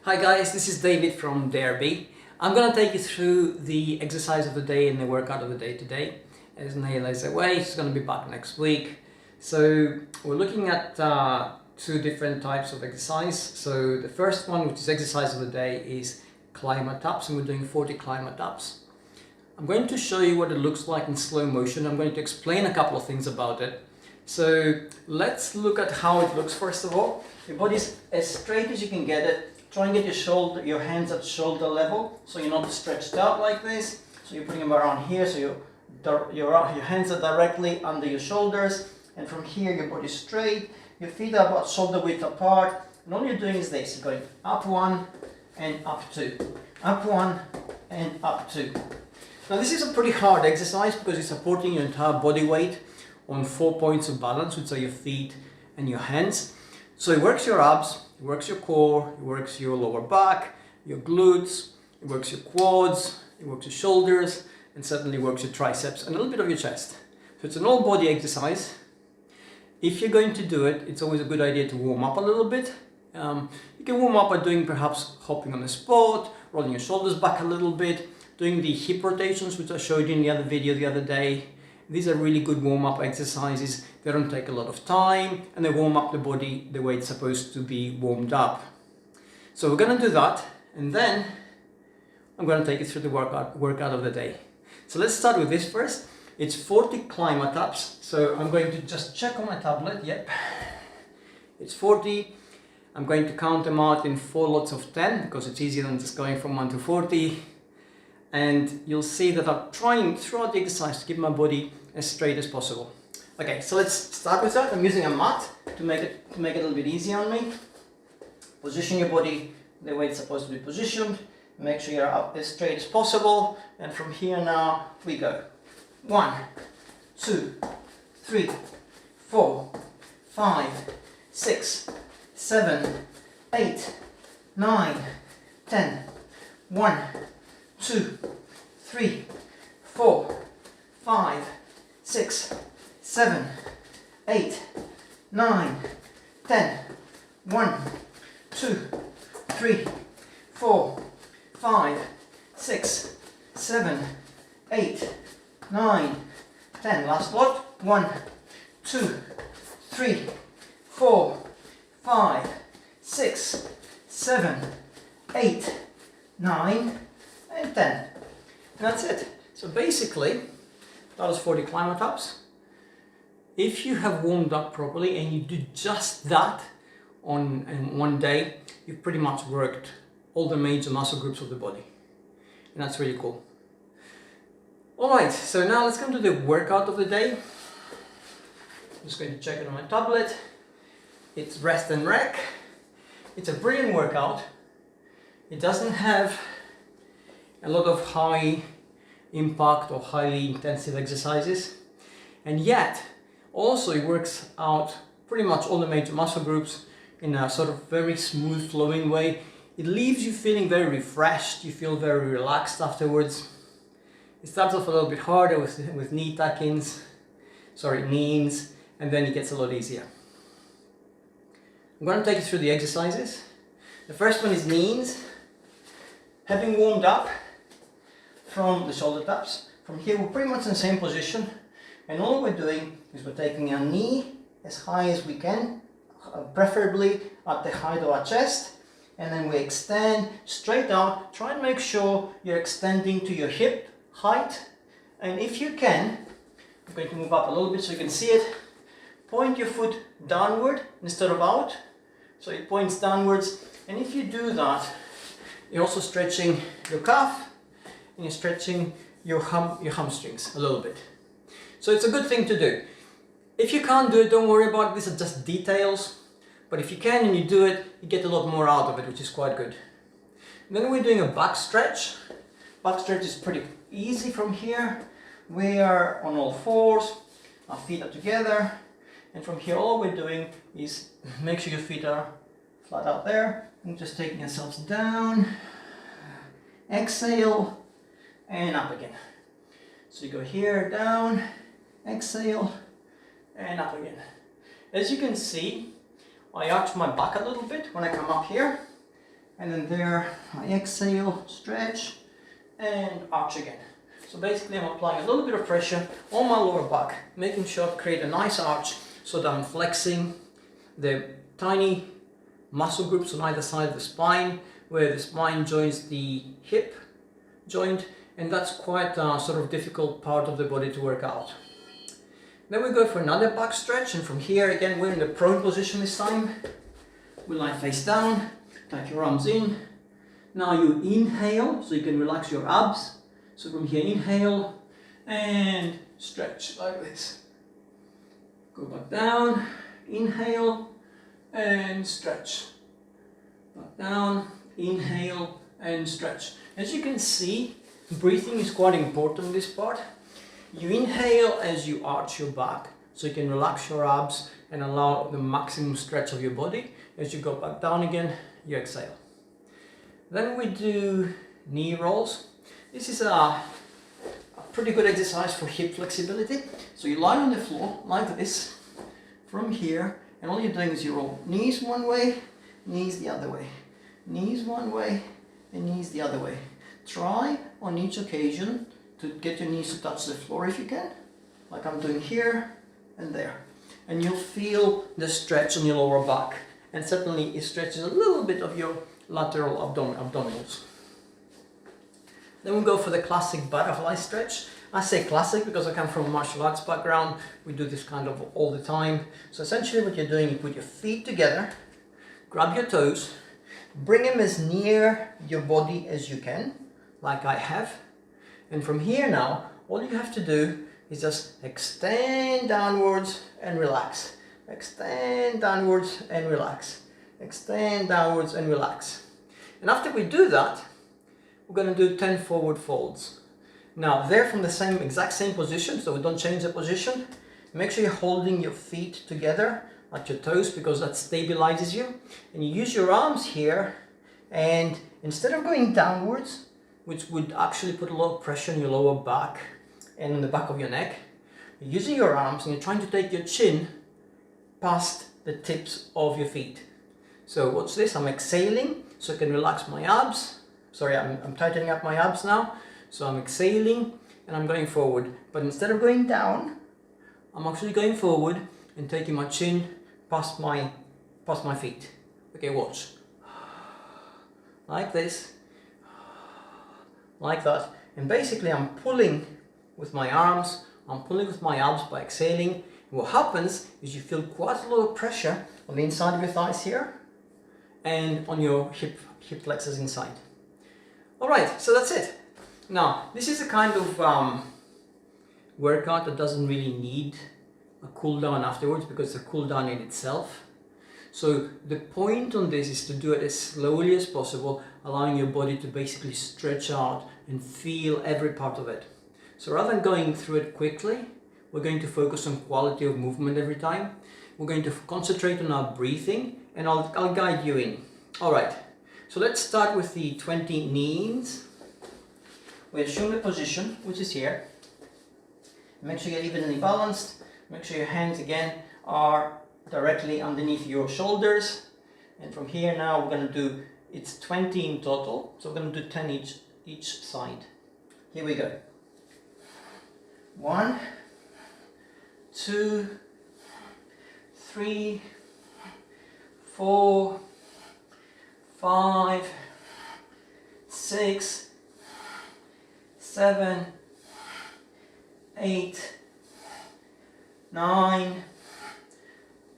Hi guys, this is David from Darebee. I'm gonna take you through the exercise of the day and the workout of the day today. As Neil is away, she's gonna be back next week. So we're looking at two different types of exercise. So the first one, which is exercise of the day, is climber taps, and we're doing 40 climber taps. I'm going to show you what it looks like in slow motion. I'm going to explain a couple of things about it. So let's look at how it looks first of all. Your body's as straight as you can get it. Try and get your hands at shoulder level, so you're not stretched out like this. So you're putting them around here, so your hands are directly under your shoulders, and from here your body's straight, your feet are about shoulder width apart, and all you're doing is this, you're going up one and up two, up one and up two. Now this is a pretty hard exercise because you're supporting your entire body weight on 4 points of balance, which are your feet and your hands. So it works your abs, it works your core, it works your lower back, your glutes, it works your quads, it works your shoulders, and certainly works your triceps and a little bit of your chest. So it's an all body exercise. If you're going to do it, it's always a good idea to warm up a little bit. You can warm up by doing perhaps hopping on the spot, rolling your shoulders back a little bit, doing the hip rotations, which I showed you in the other video the other day. These are really good warm-up exercises. They don't take a lot of time and they warm up the body the way it's supposed to be warmed up. So we're going to do that, and then I'm going to take you through the workout of the day. So let's start with this first. It's 40 climber taps. So I'm going to just check on my tablet. Yep, it's 40. I'm going to count them out in 4 lots of 10 because it's easier than just going from 1 to 40. And you'll see that I'm trying throughout the exercise to keep my body as straight as possible. Okay, so let's start with that. I'm using a mat to make it a little bit easier on me. Position your body the way it's supposed to be positioned. Make sure you're up as straight as possible. And from here now we go. 1, 2, 3, 4, 5, 6, 7, 8, 9, 10. 1, 2, 3, 4, 5, 6, 7, 8, 9, 10. 1, 2, 3, 4, 5, 6, 7, 8, 9, 10. Last lot. 1, 2, 3, 4, 5, 6, 7, 8, 9, and 10. And that's it. So basically, that was 40 climber taps. If you have warmed up properly and you do just that in one day, you've pretty much worked all the major muscle groups of the body. And that's really cool. Alright, so now let's come to the workout of the day. I'm just going to check it on my tablet. It's rest and rec. It's a brilliant workout. It doesn't have a lot of high impact or highly intensive exercises, and yet also it works out pretty much all the major muscle groups in a sort of very smooth flowing way. It leaves you feeling very refreshed, you feel very relaxed afterwards. It starts off a little bit harder with knee tuck-ins, knee-ins, and then it gets a lot easier. I'm going to take you through the exercises. The first one is knee-ins. Having warmed up from the shoulder taps, from here we're pretty much in the same position, and all we're doing is we're taking our knee as high as we can, preferably at the height of our chest, and then we extend straight out. Try and make sure you're extending to your hip height, and if you can, I'm going to move up a little bit so you can see it. Point your foot downward instead of out, so it points downwards, and if you do that, you're also stretching your calf and you're stretching your hamstrings a little bit. So it's a good thing to do. If you can't do it, don't worry about it. These are just details. But if you can and you do it, you get a lot more out of it, which is quite good. And then we're doing a back stretch. Back stretch is pretty easy from here. We are on all fours, our feet are together. And from here, all we're doing is make sure your feet are flat out there. And just taking yourselves down, exhale, and up again. So you go here, down, exhale, and up again. As you can see, I arch my back a little bit when I come up here, and then there I exhale, stretch, and arch again. So basically I'm applying a little bit of pressure on my lower back, making sure I create a nice arch so that I'm flexing the tiny muscle groups on either side of the spine, where the spine joins the hip joint, and that's quite a sort of difficult part of the body to work out. Then we go for another back stretch, and from here again we're in the prone position this time. We lie face down, tuck your arms in. Now you inhale so you can relax your abs. So from here inhale and stretch like this. Go back down, inhale and stretch. Back down, inhale and stretch. As you can see, breathing is quite important in this part. You inhale as you arch your back, so you can relax your abs and allow the maximum stretch of your body. As you go back down again, you exhale. Then we do knee rolls. This is a pretty good exercise for hip flexibility. So you lie on the floor like this, from here, and all you're doing is you roll knees one way, knees the other way, knees one way, and knees the other way. Try on each occasion to get your knees to touch the floor if you can, like I'm doing here and there. And you'll feel the stretch on your lower back, and certainly it stretches a little bit of your lateral abdominals. Then we'll go for the classic butterfly stretch. I say classic because I come from a martial arts background. We do this kind of all the time. So essentially what you're doing, you put your feet together, grab your toes, bring them as near your body as you can, like I have. And from here now, all you have to do is just extend downwards and relax. Extend downwards and relax. Extend downwards and relax. And after we do that, we're going to do 10 forward folds. Now they're from the exact same position, so we don't change the position. Make sure you're holding your feet together at your toes, because that stabilizes you. And you use your arms here, and instead of going downwards, which would actually put a lot of pressure on your lower back and on the back of your neck, you're using your arms and you're trying to take your chin past the tips of your feet. So watch this, I'm exhaling so I can relax my abs. Sorry, I'm tightening up my abs now. So I'm exhaling and I'm going forward. But instead of going down, I'm actually going forward and taking my chin past my feet. Okay, watch. Like this. Like that. And basically I'm pulling with my arms, I'm pulling with my abs by exhaling. And what happens is you feel quite a lot of pressure on the inside of your thighs here and on your hip flexors inside. Alright, so that's it. Now, this is a kind of workout that doesn't really need a cool down afterwards, because it's a cool down in itself. So the point on this is to do it as slowly as possible, allowing your body to basically stretch out and feel every part of it. So rather than going through it quickly, we're going to focus on quality of movement every time. We're going to concentrate on our breathing, and I'll guide you in. Alright, so let's start with the 20 knees. We assume the position, which is here. Make sure you're evenly balanced. Make sure your hands again are directly underneath your shoulders. And from here now we're going to do, it's 20 in total, so we're going to do 10 each side. Here we go. 1, 2, 3, 4, 5, 6, 7, 8, 9,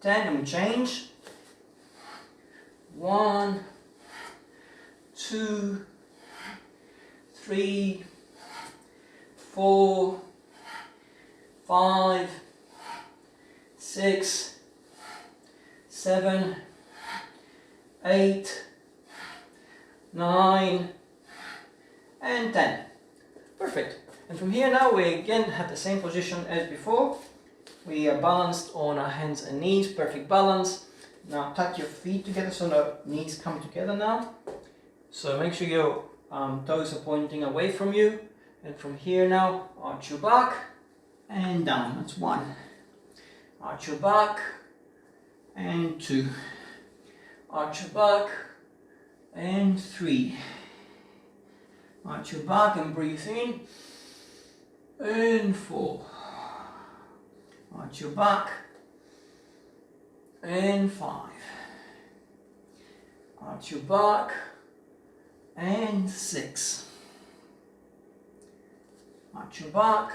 10, and we change. 1, 2, 3, 4, 5, 6, 7, 8, 9, and 10. Perfect. And from here now we again have the same position as before. We are balanced on our hands and knees, perfect balance. Now tuck your feet together so the knees come together now. So make sure your toes are pointing away from you. And from here now, arch your back and down. That's 1. Arch your back and 2. Arch your back and 3. Arch your back and breathe in, and 4. Arch your back, and 5. Arch your back, and 6. Arch your back,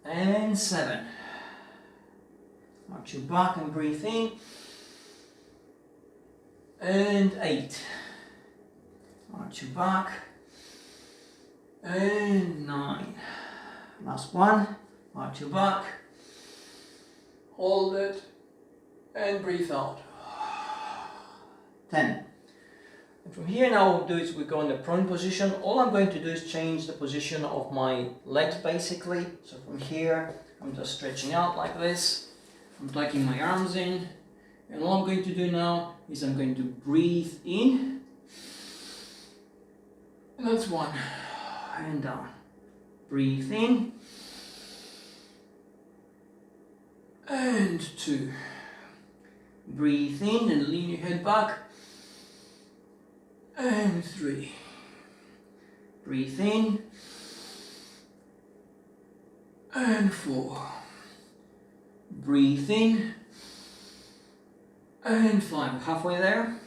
and 7. Arch your back and breathe in, and 8. Arch your back, and 9. Last one. Arch your back, hold it, and breathe out. 10. And from here now, what we'll do is we go in the prone position. All I'm going to do is change the position of my legs basically. So from here, I'm just stretching out like this. I'm tucking my arms in. And all I'm going to do now is I'm going to breathe in. And that's 1. And down. Breathe in. And 2. Breathe in and lean your head back. And 3. Breathe in. And 4. Breathe in. And 5. Halfway there.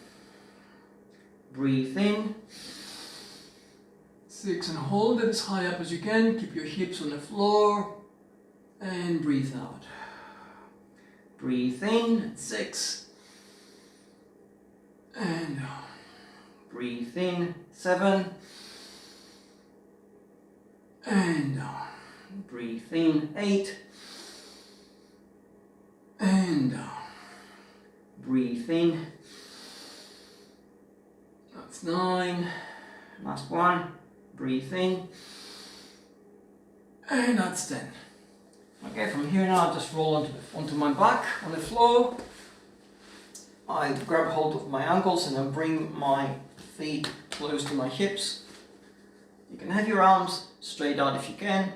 Breathe in. 6. And hold it as high up as you can. Keep your hips on the floor. And breathe out. Breathe in. 6. And down. Breathe in. 7. And down. Breathe in. 8. And down. Breathe in. That's 9. Last one. Breathe in. And that's 10. Okay, from here now I'll just roll onto my back on the floor. I grab hold of my ankles and I bring my feet close to my hips. You can have your arms straight out if you can,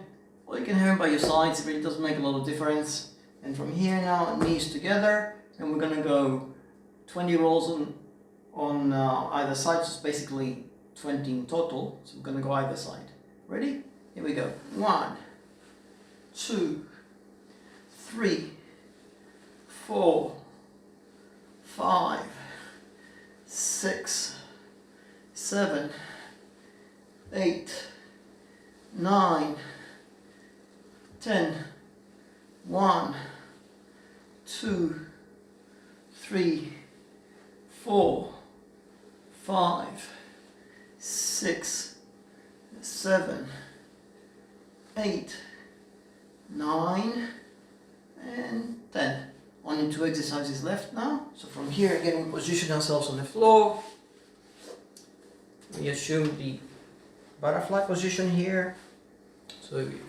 or you can have them by your sides. It really doesn't make a lot of difference. And from here now, knees together, and we're gonna go 20 rolls on either side. So it's basically 20 in total. So we're gonna go either side. Ready? Here we go. 1, 2, 3, 4, 5, 6, 7, 8, 9, 10, 1, 2, 3, 4, 5, 6, 7, 8, 9, and 10. Only 2 exercises left now. So from here again we position ourselves on the floor. We assume the butterfly position here. So you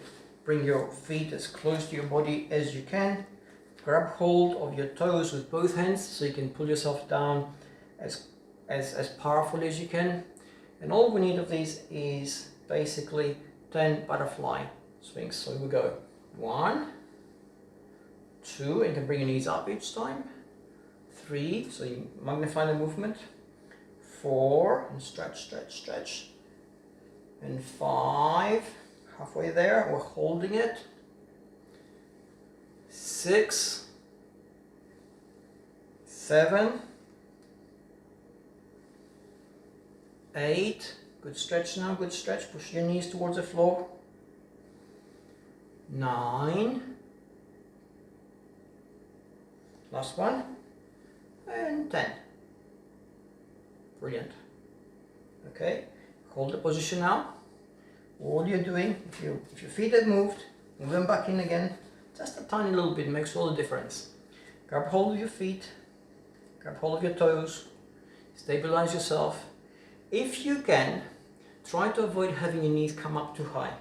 bring your feet as close to your body as you can. Grab hold of your toes with both hands so you can pull yourself down as powerfully as you can. And all we need of these is basically 10 butterfly swings. So we go 1, 2, and you can bring your knees up each time. 3, so you magnify the movement. 4, and stretch, stretch, stretch. And 5, halfway there, we're holding it. 6, 7, 8, good stretch now, good stretch, push your knees towards the floor. 9, last one, and 10. Brilliant. Okay, hold the position now. All you're doing, if your feet have moved, move them back in again, just a tiny little bit, makes all the difference. Grab hold of your feet, grab hold of your toes, stabilize yourself. If you can, try to avoid having your knees come up too high.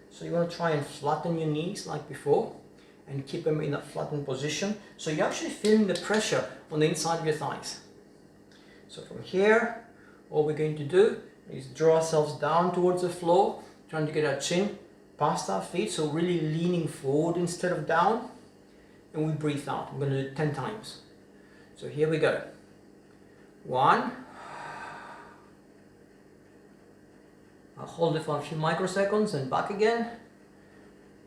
So you want to try and flatten your knees like before and keep them in a flattened position. So you're actually feeling the pressure on the inside of your thighs. So from here, all we're going to do is draw ourselves down towards the floor, trying to get our chin past our feet, so really leaning forward instead of down. And we breathe out. We're going to do it 10 times. So here we go. 1, I'll hold it for a few microseconds and back again.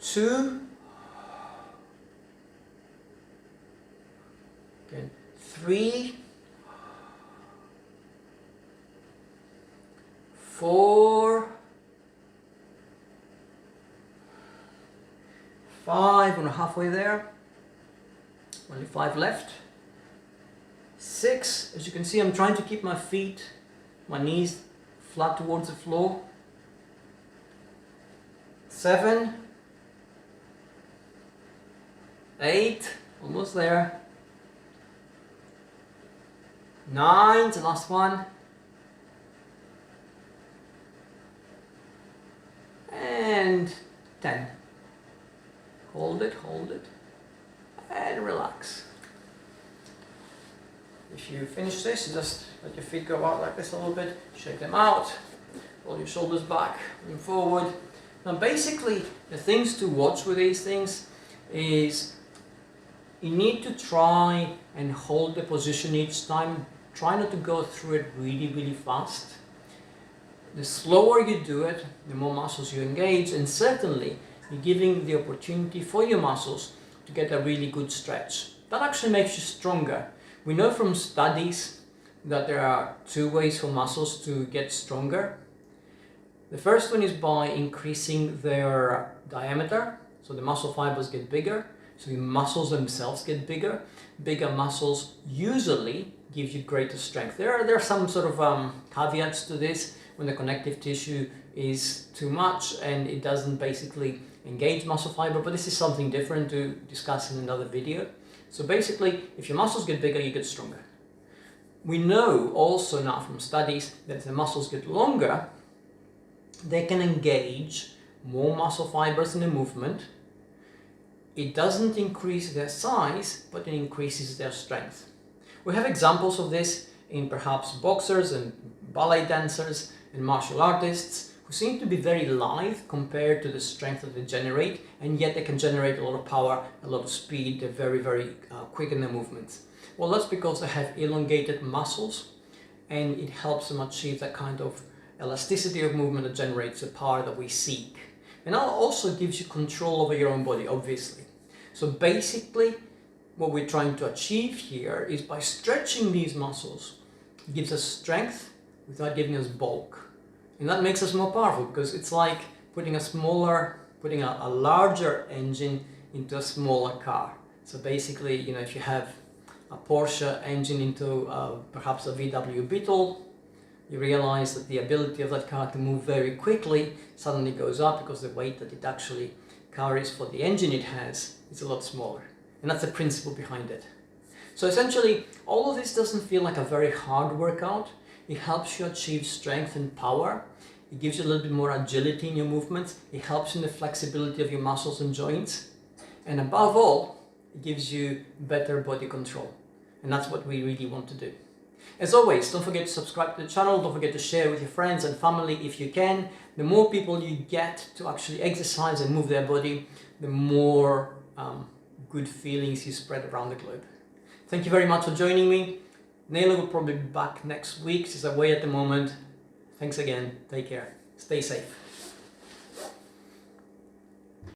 2. Again, 3. 4. 5. We're halfway there. Only 5 left. 6. As you can see, I'm trying to keep my feet, my knees flat towards the floor. 7. 8. Almost there. 9. The last one. And 10. Hold it, and relax. If you finish this, you just let your feet go out like this a little bit, shake them out, roll your shoulders back, move forward. Now basically, the things to watch with these things is you need to try and hold the position each time. Try not to go through it really fast. The slower you do it, the more muscles you engage, and certainly you're giving the opportunity for your muscles to get a really good stretch. That actually makes you stronger. We know from studies that there are 2 ways for muscles to get stronger. The first one is by increasing their diameter, so the muscle fibers get bigger, so the muscles themselves get bigger. Bigger muscles usually give you greater strength. There are some sort of caveats to this when the connective tissue is too much and it doesn't basically engage muscle fiber, but this is something different to discuss in another video. So basically, if your muscles get bigger, you get stronger. We know also now from studies that if the muscles get longer, they can engage more muscle fibers in the movement. It doesn't increase their size, but it increases their strength. We have examples of this in perhaps boxers and ballet dancers and martial artists who seem to be very lithe compared to the strength that they generate, and yet they can generate a lot of power, a lot of speed. They're very quick in their movements. Well, that's because they have elongated muscles, and it helps them achieve that kind of elasticity of movement that generates the power that we seek. And that also gives you control over your own body, obviously. So basically, what we're trying to achieve here is by stretching these muscles, it gives us strength without giving us bulk. And that makes us more powerful, because it's like putting a larger engine into a smaller car. So basically, if you have a Porsche engine into perhaps a VW Beetle, you realize that the ability of that car to move very quickly suddenly goes up because the weight that it actually carries for the engine it has is a lot smaller. And that's the principle behind it. So essentially, all of this doesn't feel like a very hard workout. It helps you achieve strength and power. It gives you a little bit more agility in your movements. It helps in the flexibility of your muscles and joints. And above all, it gives you better body control. And that's what we really want to do. As always, don't forget to subscribe to the channel. Don't forget to share with your friends and family if you can. The more people you get to actually exercise and move their body, the more good feelings you spread around the globe. Thank you very much for joining me. Naila will probably be back next week. She's away at the moment. Thanks again. Take care. Stay safe.